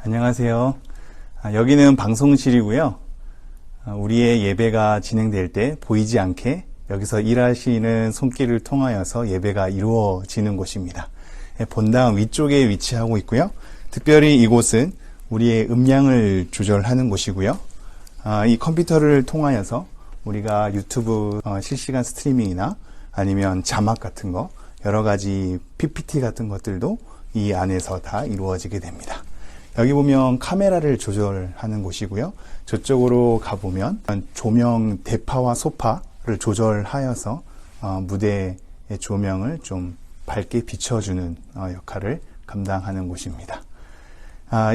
안녕하세요. 여기는 방송실이고요. 우리의 예배가 진행될 때 보이지 않게 여기서 일하시는 손길을 통하여서 예배가 이루어지는 곳입니다. 본당 위쪽에 위치하고 있고요. 특별히 이곳은 우리의 음량을 조절하는 곳이고요. 이 컴퓨터를 통하여서 우리가 유튜브 실시간 스트리밍이나 아니면 자막 같은 거, 여러 가지 PPT 같은 것들도 이 안에서 다 이루어지게 됩니다. 여기 보면 카메라를 조절하는 곳이고요. 저쪽으로 가보면 조명 대파와 소파를 조절하여서 무대의 조명을 좀 밝게 비춰주는 역할을 감당하는 곳입니다.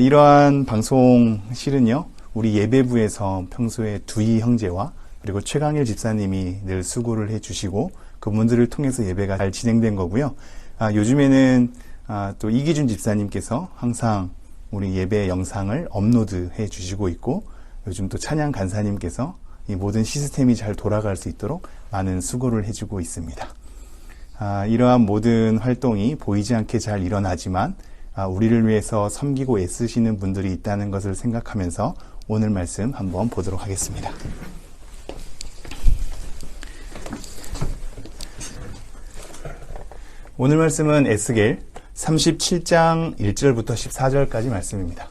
이러한 방송실은요, 우리 예배부에서 평소에 두희 형제와 그리고 최강일 집사님이 늘 수고를 해주시고 그분들을 통해서 예배가 잘 진행된 거고요. 요즘에는 또 이기준 집사님께서 항상 우리 예배 영상을 업로드해 주시고 있고, 요즘 또 찬양 간사님께서 이 모든 시스템이 잘 돌아갈 수 있도록 많은 수고를 해주고 있습니다. 이러한 모든 활동이 보이지 않게 잘 일어나지만 우리를 위해서 섬기고 애쓰시는 분들이 있다는 것을 생각하면서 오늘 말씀 한번 보도록 하겠습니다. 오늘 말씀은 에스겔 37장 1절부터 14절까지 말씀입니다.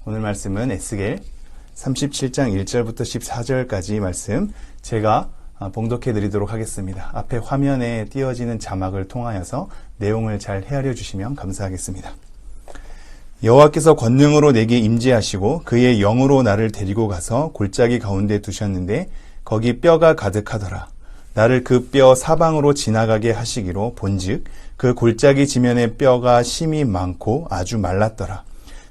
오늘 말씀은 에스겔 37장 1절부터 14절까지 말씀 제가 봉독해 드리도록 하겠습니다. 앞에 화면에 띄어지는 자막을 통하여서 내용을 잘 헤아려 주시면 감사하겠습니다. 여호와께서 권능으로 내게 임재하시고 그의 영으로 나를 데리고 가서 골짜기 가운데 두셨는데 거기 뼈가 가득하더라. 나를 그 뼈 사방으로 지나가게 하시기로 본즉 그 골짜기 지면에 뼈가 심이 많고 아주 말랐더라.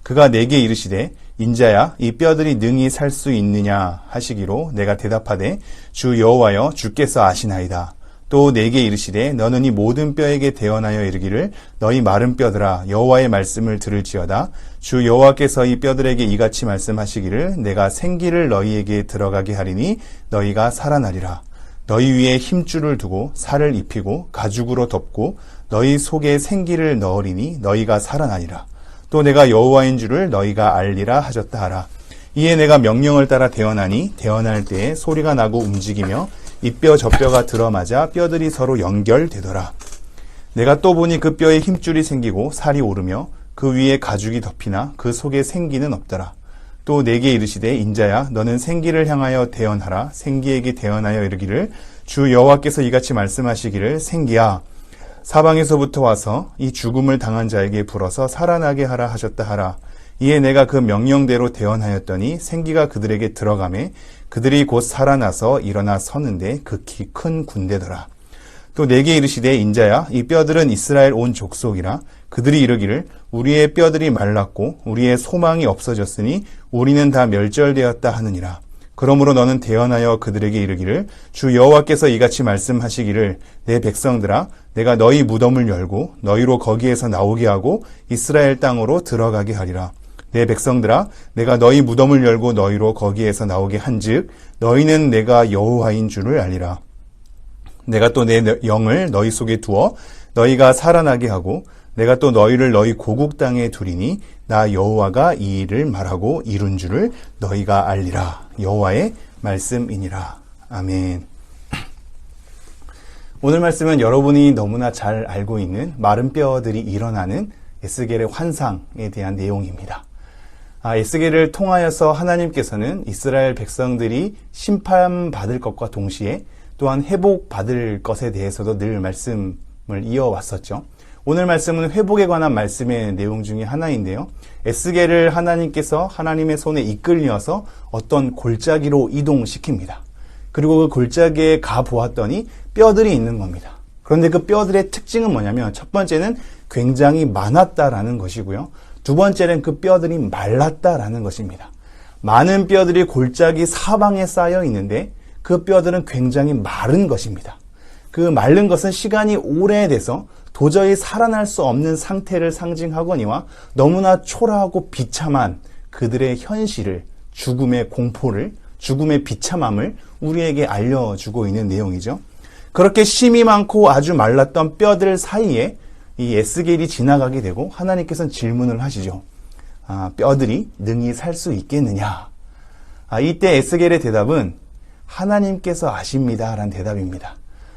그가 내게 이르시되 인자야 이 뼈들이 능히 살 수 있느냐 하시기로 내가 대답하되 주 여호와여 주께서 아시나이다. 또 내게 이르시되 너는 이 모든 뼈에게 대언하여 이르기를 너희 마른 뼈들아 여호와의 말씀을 들을지어다. 주 여호와께서 이 뼈들에게 이같이 말씀하시기를 내가 생기를 너희에게 들어가게 하리니 너희가 살아나리라. 너희 위에 힘줄을 두고 살을 입히고 가죽으로 덮고 너희 속에 생기를 넣으리니 너희가 살아나리라. 또 내가 여호와인 줄을 너희가 알리라 하셨다 하라. 이에 내가 명령을 따라 대언하니 대언할 때에 소리가 나고 움직이며 이 뼈 저 뼈가 들어맞아 뼈들이 서로 연결되더라. 내가 또 보니 그 뼈에 힘줄이 생기고 살이 오르며 그 위에 가죽이 덮이나 그 속에 생기는 없더라. 또 내게 이르시되 인자야 너는 생기를 향하여 대언하라. 생기에게 대언하여 이르기를 주 여호와께서 이같이 말씀하시기를 생기야 사방에서부터 와서 이 죽음을 당한 자에게 불어서 살아나게 하라 하셨다 하라. 이에 내가 그 명령대로 대언하였더니 생기가 그들에게 들어가매 그들이 곧 살아나서 일어나 서는데 극히 큰 군대더라. 또 내게 이르시되 인자야 이 뼈들은 이스라엘 온 족속이라. 그들이 이르기를 우리의 뼈들이 말랐고 우리의 소망이 없어졌으니 우리는 다 멸절되었다 하느니라. 그러므로 너는 대언하여 그들에게 이르기를 주 여호와께서 이같이 말씀하시기를 내 백성들아 내가 너희 무덤을 열고 너희로 거기에서 나오게 하고 이스라엘 땅으로 들어가게 하리라. 내 백성들아 내가 너희 무덤을 열고 너희로 거기에서 나오게 한즉 너희는 내가 여호와인 줄을 알리라. 내가 또 내 영을 너희 속에 두어 너희가 살아나게 하고 내가 또 너희를 너희 고국 땅에 두리니 나 여호와가 이 일을 말하고 이룬 줄을 너희가 알리라. 여호와의 말씀이니라. 아멘. 오늘 말씀은 여러분이 너무나 잘 알고 있는 마른 뼈들이 일어나는 에스겔의 환상에 대한 내용입니다. 에스겔을 통하여서 하나님께서는 이스라엘 백성들이 심판받을 것과 동시에 또한 회복받을 것에 대해서도 늘 말씀을 이어왔었죠. 오늘 말씀은 회복에 관한 말씀의 내용 중에 하나인데요. 에스겔을 하나님께서 하나님의 손에 이끌려서 어떤 골짜기로 이동시킵니다. 그리고 그 골짜기에 가보았더니 뼈들이 있는 겁니다. 그런데 그 뼈들의 특징은 뭐냐면 첫 번째는 굉장히 많았다라는 것이고요. 두 번째는 그 뼈들이 말랐다라는 것입니다. 많은 뼈들이 골짜기 사방에 쌓여 있는데 그 뼈들은 굉장히 마른 것입니다. 그 마른 것은 시간이 오래돼서 도저히 살아날 수 없는 상태를 상징하거니와 너무나 초라하고 비참한 그들의 현실을, 죽음의 공포를, 죽음의 비참함을 우리에게 알려주고 있는 내용이죠. 그렇게 심이 많고 아주 말랐던 뼈들 사이에 이 에스겔이 지나가게 되고 하나님께서는 질문을 하시죠. 뼈들이 능히 살 수 있겠느냐? 이때 에스겔의 대답은 하나님께서 아십니다 라는 대답입니다.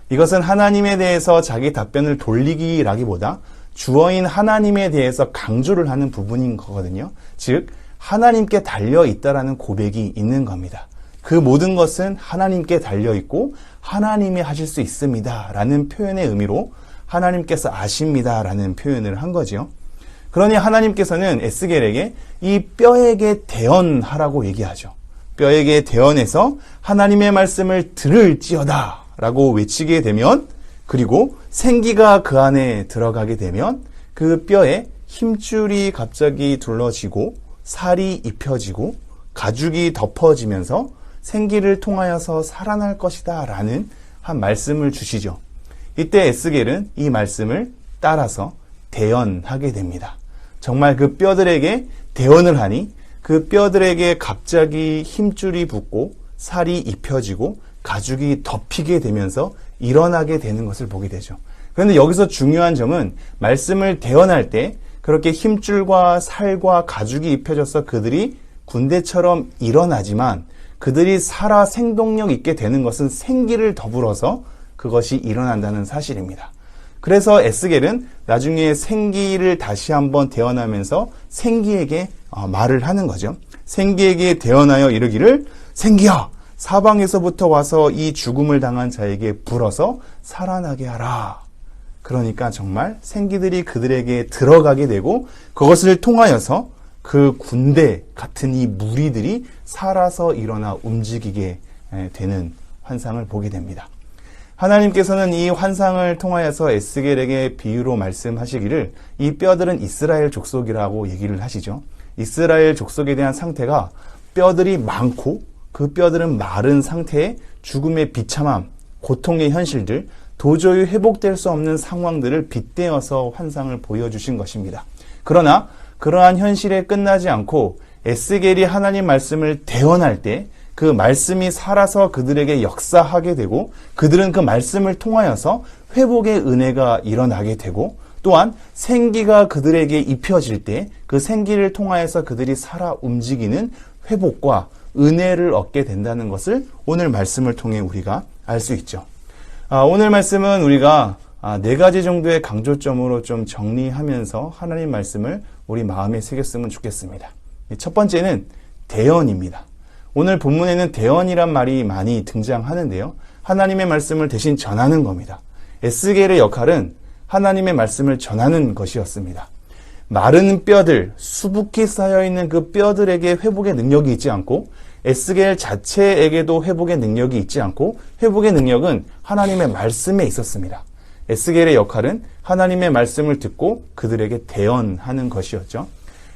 이것은 하나님에 대해서 자기 답변을 돌리기라기보다 주어인 하나님에 대해서 강조를 하는 부분인 거거든요. 즉 하나님께 달려있다라는 고백이 있는 겁니다. 그 모든 것은 하나님께 달려있고 하나님이 하실 수 있습니다 라는 표현의 의미로 하나님께서 아십니다 라는 표현을 한 거죠. 그러니 하나님께서는 에스겔에게 이 뼈에게 대언하라고 얘기하죠. 뼈에게 대언해서 하나님의 말씀을 들을지어다 라고 외치게 되면, 그리고 생기가 그 안에 들어가게 되면 그 뼈에 힘줄이 갑자기 둘러지고 살이 입혀지고 가죽이 덮어지면서 생기를 통하여서 살아날 것이다 라는 한 말씀을 주시죠. 이때 에스겔은 이 말씀을 따라서 대언하게 됩니다. 정말 그 뼈들에게 대언을 하니 그 뼈들에게 갑자기 힘줄이 붙고 살이 입혀지고 가죽이 덮이게 되면서 일어나게 되는 것을 보게 되죠. 그런데 여기서 중요한 점은 말씀을 대언할 때 그렇게 힘줄과 살과 가죽이 입혀져서 그들이 군대처럼 일어나지만 그들이 살아 생동력 있게 되는 것은 생기를 더불어서 그것이 일어난다는 사실입니다. 그래서 에스겔은 나중에 생기를 다시 한번 대언하면서 생기에게 말을 하는 거죠. 생기에게 대언하여 이르기를, 생기야, 사방에서부터 와서 이 죽음을 당한 자에게 불어서 살아나게 하라. 그러니까 정말 생기들이 그들에게 들어가게 되고 그것을 통하여서 그 군대 같은 이 무리들이 살아서 일어나 움직이게 되는 환상을 보게 됩니다. 하나님께서는 이 환상을 통하여서 에스겔에게 비유로 말씀하시기를 이 뼈들은 이스라엘 족속이라고 얘기를 하시죠. 이스라엘 족속에 대한 상태가 뼈들이 많고 그 뼈들은 마른 상태에 죽음의 비참함, 고통의 현실들, 도저히 회복될 수 없는 상황들을 빗대어서 환상을 보여주신 것입니다. 그러나 그러한 현실에 끝나지 않고 에스겔이 하나님 말씀을 대언할 때 그 말씀이 살아서 그들에게 역사하게 되고 그들은 그 말씀을 통하여서 회복의 은혜가 일어나게 되고 또한 생기가 그들에게 입혀질 때 그 생기를 통하여서 그들이 살아 움직이는 회복과 은혜를 얻게 된다는 것을 오늘 말씀을 통해 우리가 알 수 있죠. 오늘 말씀은 우리가 4가지 정도의 강조점으로 좀 정리하면서 하나님 말씀을 우리 마음에 새겼으면 좋겠습니다. 첫 번째는 대언입니다. 오늘 본문에는 대언이란 말이 많이 등장하는데요. 하나님의 말씀을 대신 전하는 겁니다. 에스겔의 역할은 하나님의 말씀을 전하는 것이었습니다. 마른 뼈들, 수북히 쌓여있는 그 뼈들에게 회복의 능력이 있지 않고 에스겔 자체에게도 회복의 능력이 있지 않고 회복의 능력은 하나님의 말씀에 있었습니다. 에스겔의 역할은 하나님의 말씀을 듣고 그들에게 대언하는 것이었죠.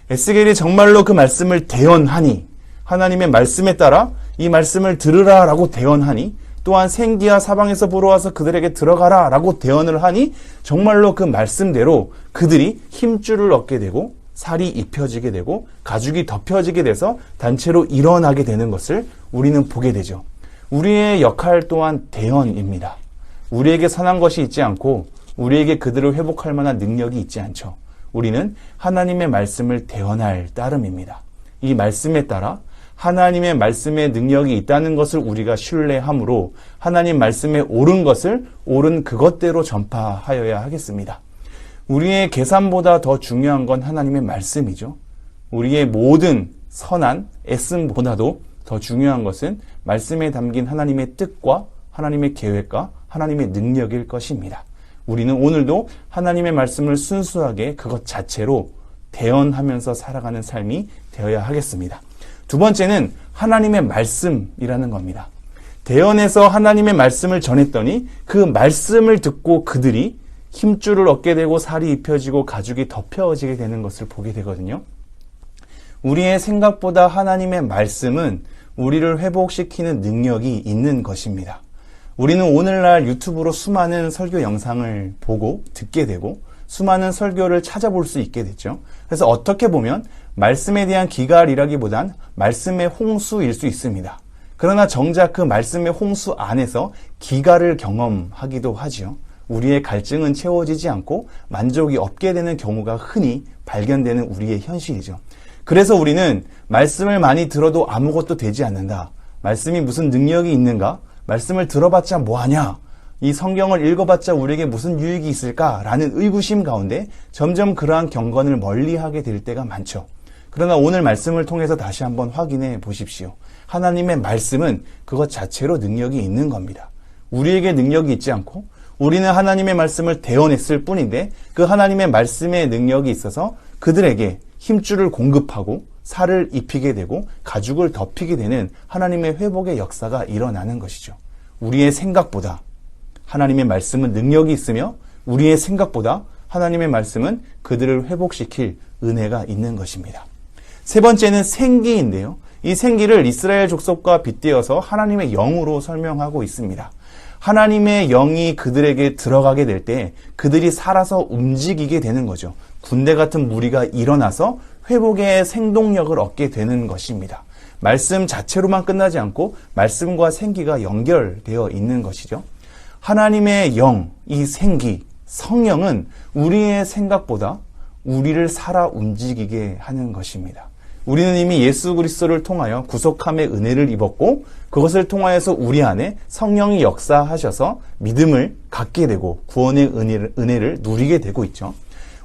에스겔이 정말로 그 말씀을 대언하니 하나님의 말씀에 따라 이 말씀을 들으라 라고 대언하니 또한 생기야 사방에서 불어와서 그들에게 들어가라 라고 대언을 하니 정말로 그 말씀대로 그들이 힘줄을 얻게 되고 살이 입혀지게 되고 가죽이 덮여지게 돼서 단체로 일어나게 되는 것을 우리는 보게 되죠. 우리의 역할 또한 대언입니다. 우리에게 선한 것이 있지 않고 우리에게 그들을 회복할 만한 능력이 있지 않죠. 우리는 하나님의 말씀을 대언할 따름입니다. 이 말씀에 따라 하나님의 말씀에 능력이 있다는 것을 우리가 신뢰함으로 하나님 말씀에 옳은 것을 옳은 그것대로 전파하여야 하겠습니다. 우리의 계산보다 더 중요한 건 하나님의 말씀이죠. 우리의 모든 선한 애씀보다도 더 중요한 것은 말씀에 담긴 하나님의 뜻과 하나님의 계획과 하나님의 능력일 것입니다. 우리는 오늘도 하나님의 말씀을 순수하게 그것 자체로 대언하면서 살아가는 삶이 되어야 하겠습니다. 두 번째는 하나님의 말씀이라는 겁니다. 대언에서 하나님의 말씀을 전했더니 그 말씀을 듣고 그들이 힘줄을 얻게 되고 살이 입혀지고 가죽이 덮여지게 되는 것을 보게 되거든요. 우리의 생각보다 하나님의 말씀은 우리를 회복시키는 능력이 있는 것입니다. 우리는 오늘날 유튜브로 수많은 설교 영상을 보고 듣게 되고 수많은 설교를 찾아볼 수 있게 됐죠. 그래서 어떻게 보면 말씀에 대한 기갈이라기보단 말씀의 홍수일 수 있습니다. 그러나 정작 그 말씀의 홍수 안에서 기갈을 경험하기도 하지요. 우리의 갈증은 채워지지 않고 만족이 없게 되는 경우가 흔히 발견되는 우리의 현실이죠. 그래서 우리는 말씀을 많이 들어도 아무것도 되지 않는다. 말씀이 무슨 능력이 있는가? 말씀을 들어봤자 뭐하냐? 이 성경을 읽어봤자 우리에게 무슨 유익이 있을까라는 의구심 가운데 점점 그러한 경건을 멀리하게 될 때가 많죠. 그러나 오늘 말씀을 통해서 다시 한번 확인해 보십시오. 하나님의 말씀은 그것 자체로 능력이 있는 겁니다. 우리에게 능력이 있지 않고 우리는 하나님의 말씀을 대언했을 뿐인데 그 하나님의 말씀의 능력이 있어서 그들에게 힘줄을 공급하고 살을 입히게 되고 가죽을 덮이게 되는 하나님의 회복의 역사가 일어나는 것이죠. 우리의 생각보다 하나님의 말씀은 능력이 있으며 우리의 생각보다 하나님의 말씀은 그들을 회복시킬 은혜가 있는 것입니다. 세 번째는 생기인데요. 이 생기를 이스라엘 족속과 빗대어서 하나님의 영으로 설명하고 있습니다. 하나님의 영이 그들에게 들어가게 될 때 그들이 살아서 움직이게 되는 거죠. 군대 같은 무리가 일어나서 회복의 생동력을 얻게 되는 것입니다. 말씀 자체로만 끝나지 않고 말씀과 생기가 연결되어 있는 것이죠. 하나님의 영, 이 생기, 성령은 우리의 생각보다 우리를 살아 움직이게 하는 것입니다. 우리는 이미 예수 그리스도를 통하여 구속함의 은혜를 입었고 그것을 통하여서 우리 안에 성령이 역사하셔서 믿음을 갖게 되고 구원의 은혜를 누리게 되고 있죠.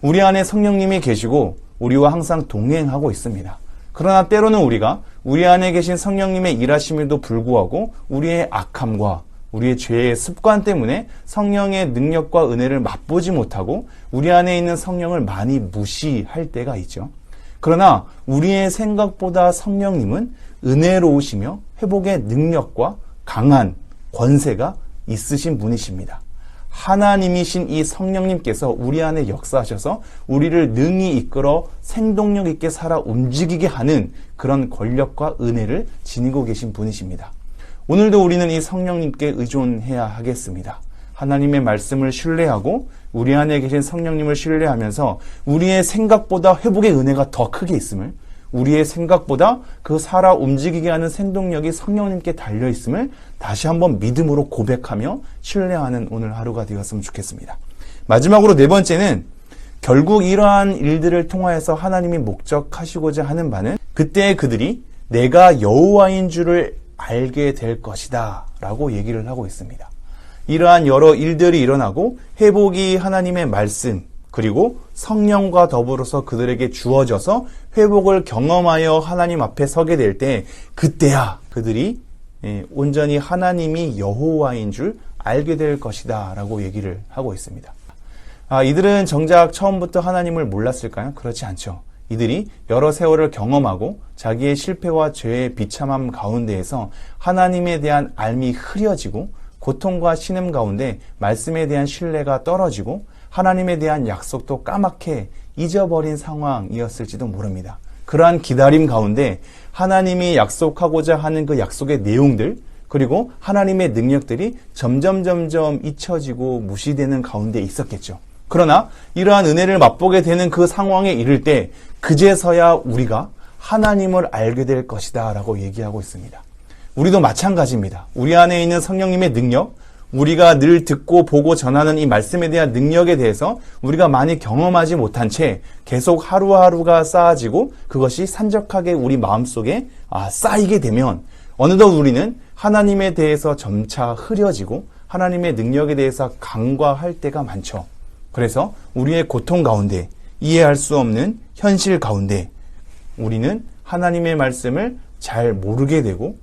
우리 안에 성령님이 계시고 우리와 항상 동행하고 있습니다. 그러나 때로는 우리가 우리 안에 계신 성령님의 일하심에도 불구하고 우리의 악함과 우리의 죄의 습관 때문에 성령의 능력과 은혜를 맛보지 못하고 우리 안에 있는 성령을 많이 무시할 때가 있죠. 그러나 우리의 생각보다 성령님은 은혜로우시며 회복의 능력과 강한 권세가 있으신 분이십니다. 하나님이신 이 성령님께서 우리 안에 역사하셔서 우리를 능히 이끌어 생동력 있게 살아 움직이게 하는 그런 권력과 은혜를 지니고 계신 분이십니다. 오늘도 우리는 이 성령님께 의존해야 하겠습니다. 하나님의 말씀을 신뢰하고 우리 안에 계신 성령님을 신뢰하면서 우리의 생각보다 회복의 은혜가 더 크게 있음을, 우리의 생각보다 그 살아 움직이게 하는 생동력이 성령님께 달려있음을 다시 한번 믿음으로 고백하며 신뢰하는 오늘 하루가 되었으면 좋겠습니다. 마지막으로 네 번째는 결국 이러한 일들을 통하여서 하나님이 목적하시고자 하는 바는 그때 그들이 내가 여호와인 줄을 알게 될 것이다 라고 얘기를 하고 있습니다. 이러한 여러 일들이 일어나고 회복이 하나님의 말씀 그리고 성령과 더불어서 그들에게 주어져서 회복을 경험하여 하나님 앞에 서게 될 때 그때야 그들이 온전히 하나님이 여호와인 줄 알게 될 것이다 라고 얘기를 하고 있습니다. 이들은 정작 처음부터 하나님을 몰랐을까요? 그렇지 않죠. 이들이 여러 세월을 경험하고 자기의 실패와 죄의 비참함 가운데에서 하나님에 대한 알미 흐려지고 고통과 신음 가운데 말씀에 대한 신뢰가 떨어지고 하나님에 대한 약속도 까맣게 잊어버린 상황이었을지도 모릅니다. 그러한 기다림 가운데 하나님이 약속하고자 하는 그 약속의 내용들 그리고 하나님의 능력들이 점점 잊혀지고 무시되는 가운데 있었겠죠. 그러나 이러한 은혜를 맛보게 되는 그 상황에 이를 때 그제서야 우리가 하나님을 알게 될 것이다 라고 얘기하고 있습니다. 우리도 마찬가지입니다. 우리 안에 있는 성령님의 능력, 우리가 늘 듣고 보고 전하는 이 말씀에 대한 능력에 대해서 우리가 많이 경험하지 못한 채 계속 하루하루가 쌓아지고 그것이 산적하게 우리 마음속에 쌓이게 되면 어느덧 우리는 하나님에 대해서 점차 흐려지고 하나님의 능력에 대해서 간과할 때가 많죠. 그래서 우리의 고통 가운데 이해할 수 없는 현실 가운데 우리는 하나님의 말씀을 잘 모르게 되고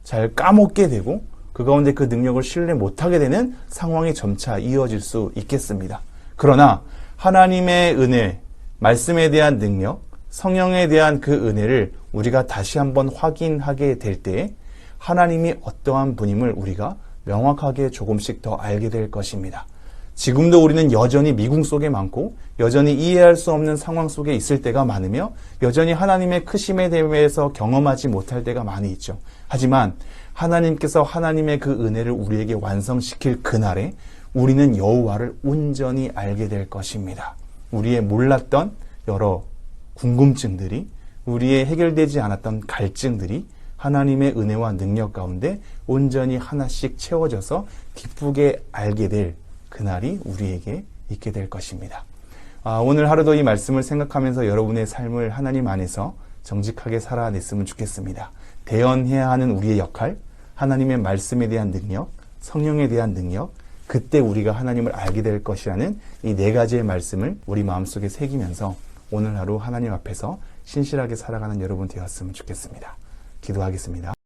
잘 까먹게 되고 그 가운데 그 능력을 신뢰 못하게 되는 상황이 점차 이어질 수 있겠습니다. 그러나 하나님의 은혜, 말씀에 대한 능력, 성령에 대한 그 은혜를 우리가 다시 한번 확인하게 될 때 하나님이 어떠한 분임을 우리가 명확하게 조금씩 더 알게 될 것입니다. 지금도 우리는 여전히 미궁 속에 많고 여전히 이해할 수 없는 상황 속에 있을 때가 많으며 여전히 하나님의 크심에 대해서 경험하지 못할 때가 많이 있죠. 하지만 하나님께서 하나님의 그 은혜를 우리에게 완성시킬 그날에 우리는 여호와를 온전히 알게 될 것입니다. 우리의 몰랐던 여러 궁금증들이, 우리의 해결되지 않았던 갈증들이 하나님의 은혜와 능력 가운데 온전히 하나씩 채워져서 기쁘게 알게 될 그날이 우리에게 있게 될 것입니다. 오늘 하루도 이 말씀을 생각하면서 여러분의 삶을 하나님 안에서 정직하게 살아냈으면 좋겠습니다. 대언해야 하는 우리의 역할, 하나님의 말씀에 대한 능력, 성령에 대한 능력, 그때 우리가 하나님을 알게 될 것이라는 이 4가지의 말씀을 우리 마음속에 새기면서 오늘 하루 하나님 앞에서 신실하게 살아가는 여러분 되었으면 좋겠습니다. 기도하겠습니다.